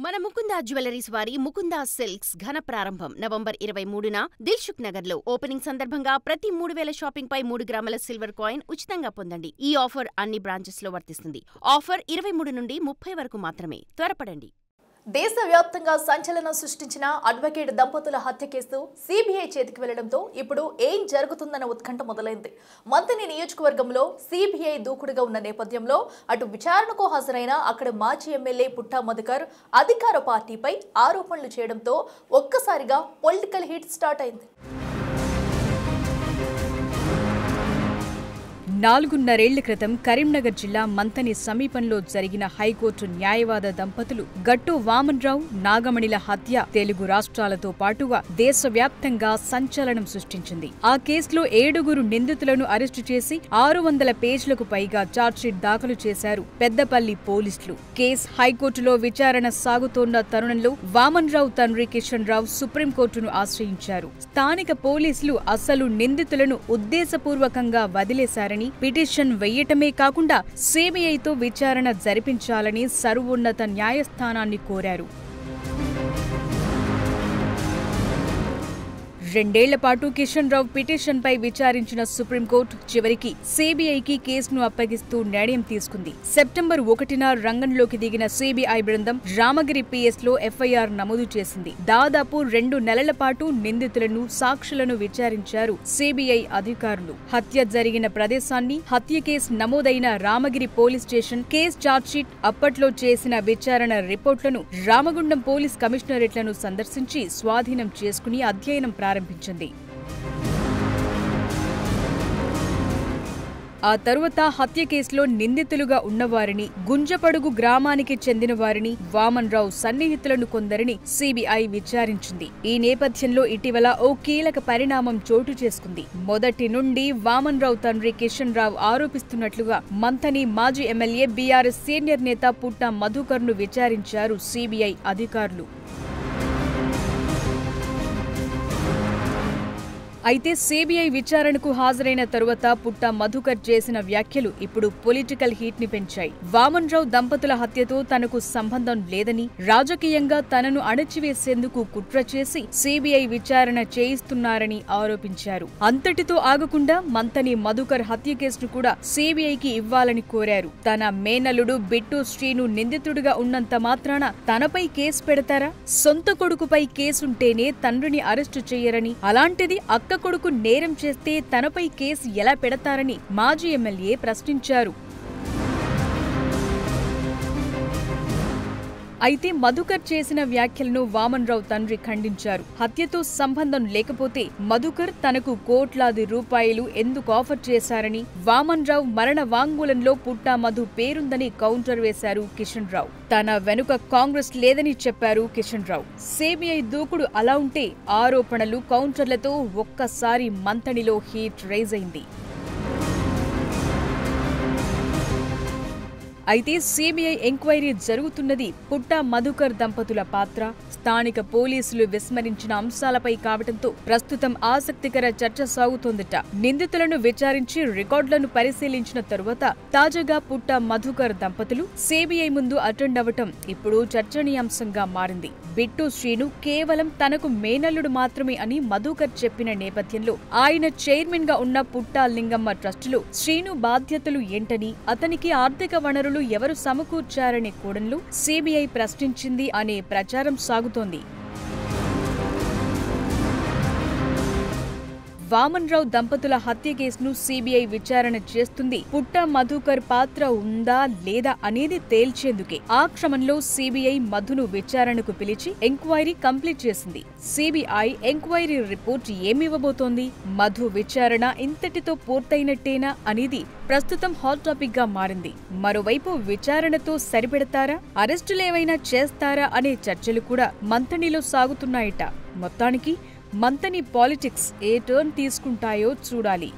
మన ముకుందా జ్యువెలరీస్ వారి ముకుందా సిల్క్స్ ఘన ప్రారంభం నవంబర్ 23న దిల్సుఖ్ నగర్ లో ఓపెనింగ్ సందర్భంగా ప్రతి 3000 షాపింగ్ పై 3 గ్రాముల సిల్వర్ కాయిన్ ఉచితంగా పొందండి. ఈ ఆఫర్ అన్ని బ్రాంచెస్ లో వర్తిస్తుంది. ఆఫర్ 23 నుండి 30 వరకు మాత్రమే. త్వరపడండి. దేశవ్యాప్తంగా సంచలనం సృష్టించిన అడ్వకేట్ దంపతుల హత్య కేసు సిబిఐ చేతికి వెళ్లడంతో ఇప్పుడు ఏం జరుగుతుందన్న ఉత్కంఠ మొదలైంది. మంథని నియోజకవర్గంలో సిబిఐ దూకుడుగా ఉన్న నేపథ్యంలో అటు విచారణకు హాజరైన అక్కడి మాజీ ఎమ్మెల్యే పుట్టా మధుకర్ అధికార పార్టీపై ఆరోపణలు చేయడంతో ఒక్కసారిగా పొలిటికల్ హీట్ స్టార్ట్ అయింది. 4.5 ఏళ్ల క్రితం కరీంనగర్ జిల్లా మంథని సమీపంలో జరిగిన హైకోర్టు న్యాయవాద దంపతులు గట్టు వామన్రావు, నాగమణిల హత్య తెలుగు రాష్ట్రాలతో పాటుగా దేశవ్యాప్తంగా సంచలనం సృష్టించింది. ఆ కేసులో 7 నిందితులను అరెస్టు చేసి 600 పేజీలకు పైగా ఛార్జ్షీట్ దాఖలు చేశారు పెద్దపల్లి పోలీసులు. కేసు హైకోర్టులో విచారణ సాగుతోన్న తరుణంలో వామన్రావు తండ్రి కిషన్ రావు సుప్రీంకోర్టును ఆశ్రయించారు. స్థానిక పోలీసులు అసలు నిందితులను ఉద్దేశపూర్వకంగా వదిలేశారని, పిటిషన్ వెయ్యటమే కాకుండా సిబిఐతో విచారణ జరిపించాలని సర్వోన్నత న్యాయస్థానాన్ని కోరారు. 2 ఏళ్ల పాటు కిషన్ రావు పిటిషన్ పై విచారించిన సుప్రీంకోర్టు చివరికి సిబిఐకి కేసును అప్పగిస్తూ నిర్ణయం తీసుకుంది. సెప్టెంబర్ 1న రంగంలోకి దిగిన సిబిఐ బృందం రామగిరి పిఎస్ లో ఎఫ్ఐఆర్ నమోదు చేసింది. దాదాపు 2 నెలల పాటు నిందితులను, సాక్షులను విచారించారు సిబిఐ అధికారులు. హత్య జరిగిన ప్రదేశాన్ని, హత్య కేసు నమోదైన Ramagiri police station, case chargesheet, అప్పట్లో చేసిన విచారణ రిపోర్టులను రామగుండం పోలీస్ కమిషనరేట్లను సందర్శించి స్వాధీనం చేసుకుని అధ్యయనం ప్రారంభించింది. ఆ తరువాత హత్య కేసులో నిందితులుగా ఉన్నవారిని, గుంజపడుగు గ్రామానికి చెందిన వారిని, వామన్రావు సన్నిహితులను కొందరిని సిబిఐ విచారించింది. ఈ నేపథ్యంలో ఇటీవల ఓ కీలక పరిణామం చోటు చేసుకుంది. మొదటి నుండి వామన్రావు తండ్రి కిషన్ రావు ఆరోపిస్తున్నట్లుగా మంథని మాజీ ఎమ్మెల్యే బీఆర్ఎస్ సీనియర్ నేత పుట్టా మధుకర్ను విచారించారు సిబిఐ అధికారులు. అయితే సిబిఐ విచారణకు హాజరైన తరువాత పుట్టా మధుకర్ చేసిన వ్యాఖ్యలు ఇప్పుడు పొలిటికల్ హీట్ ని పెంచాయి. వామన్రావు దంపతుల హత్యతో తనకు సంబంధం లేదని, రాజకీయంగా తనను అణచివేసేందుకు కుట్ర చేసి సిబిఐ విచారణ చేయిస్తున్నారని ఆరోపించారు. అంతటితో ఆగకుండా మంథని మధుకర్ హత్య కేసును కూడా సిబిఐకి ఇవ్వాలని కోరారు. తన మేనల్లుడు బిట్టు శ్రీను నిందితుడిగా ఉన్నంత మాత్రాన తనపై కేసు పెడతారా? సొంత కొడుకుపై కేసుంటేనే తండ్రిని అరెస్టు చేయరని, అలాంటిది అక్క కొడుకు నేరం చేస్తే తనపై కేసు ఎలా పెడతారని మాజీ ఎమ్మెల్యే ప్రశ్నించారు. అయితే మధుకర్ చేసిన వ్యాఖ్యలను వామన్రావు తండ్రి ఖండించారు. హత్యతో సంబంధం లేకపోతే మధుకర్ తనకు కోట్లాది రూపాయలు ఎందుకు ఆఫర్ చేశారని, వామన్రావు మరణ వాంగ్మూలంలో పుట్టా మధు పేరుందని కౌంటర్ వేశారు కిషన్ రావు. తన వెనుక కాంగ్రెస్ లేదని చెప్పారు కిషన్ రావు. సిబిఐ దూకుడు అలా ఉంటే ఆరోపణలు, కౌంటర్లతో ఒక్కసారి మంథనిలో హీట్ రైజ్ అయింది. అయితే సిబిఐ ఎంక్వైరీ జరుగుతున్నది పుట్టా మధుకర్ దంపతుల పాత్ర, స్థానిక పోలీసులు విస్మరించిన అంశాలపై కావడంతో ప్రస్తుతం ఆసక్తికర చర్చ సాగుతోందట. నిందితులను విచారించి రికార్డులను పరిశీలించిన తరువాత తాజాగా పుట్టా మధుకర్ దంపతులు సిబిఐ ముందు అటెండ్ అవ్వటం ఇప్పుడు చర్చనీయాంశంగా మారింది. బిట్టు శ్రీను కేవలం తనకు మేనల్లుడు మాత్రమే అని మధుకర్ చెప్పిన నేపథ్యంలో ఆయన చైర్మన్ గా ఉన్న పుట్టా లింగమ్మ ట్రస్టులో శ్రీను బాధ్యతలు ఏంటని, అతనికి ఆర్థిక వనరులు ఎవరు సమకూర్చారనే కోణంలో సిబిఐ ప్రశ్నించింది అనే ప్రచారం సాగుతోంది. వామన్రావు దంపతుల హత్య కేసును సిబిఐ విచారణ చేస్తుంది. పుట్టా మధుకర్ పాత్ర ఉందా లేదా అనేది తేల్చేందుకే. ఆ క్రమంలో సిబిఐ మధును విచారణకు పిలిచి ఎంక్వైరీ కంప్లీట్ చేసింది. సిబిఐ ఎంక్వైరీ రిపోర్ట్ ఏమివ్వబోతోంది? మధు విచారణ ఇంతటితో పూర్తయినట్టేనా అనేది ప్రస్తుతం హాట్ టాపిక్ గా మారింది. మరోవైపు విచారణతో సరిపెడతారా, అరెస్టులేవైనా చేస్తారా అనే చర్చలు కూడా మంథనిలో సాగుతున్నాయట. మొత్తానికి మంథని పాలిటిక్స్ ఏ టర్న్ తీసుకుంటాయో చూడాలి.